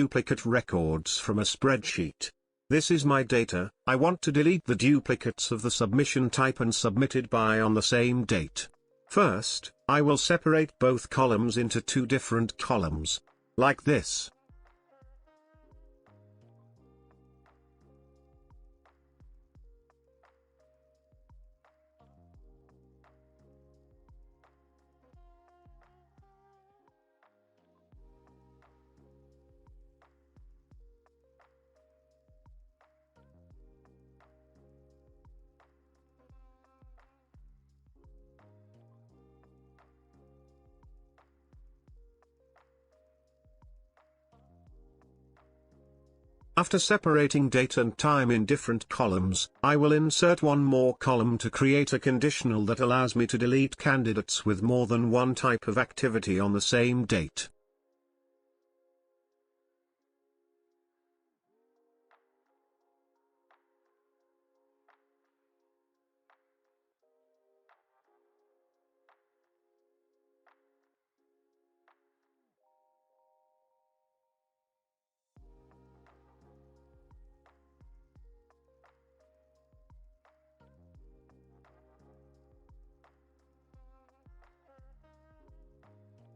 duplicate records from a spreadsheet. This is my data. I want to delete the duplicates of the submission type and submitted by on the same date. First, I will separate both columns into two different columns, like this. After separating date and time in different columns, I will insert one more column to create a conditional that allows me to delete candidates with more than one type of activity on the same date.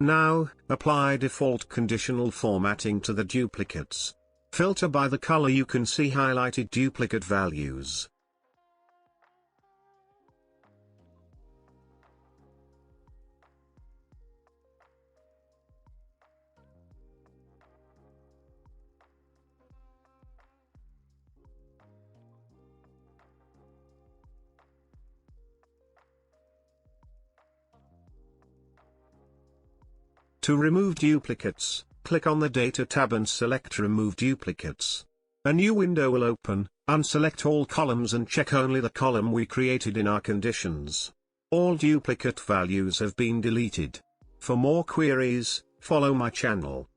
Now, apply default conditional formatting to the duplicates. Filter by the color you can see highlighted duplicate values. To remove duplicates, click on the Data tab and select Remove Duplicates. A new window will open. Unselect all columns and check only the column we created in our conditions. All duplicate values have been deleted. For more queries, follow my channel.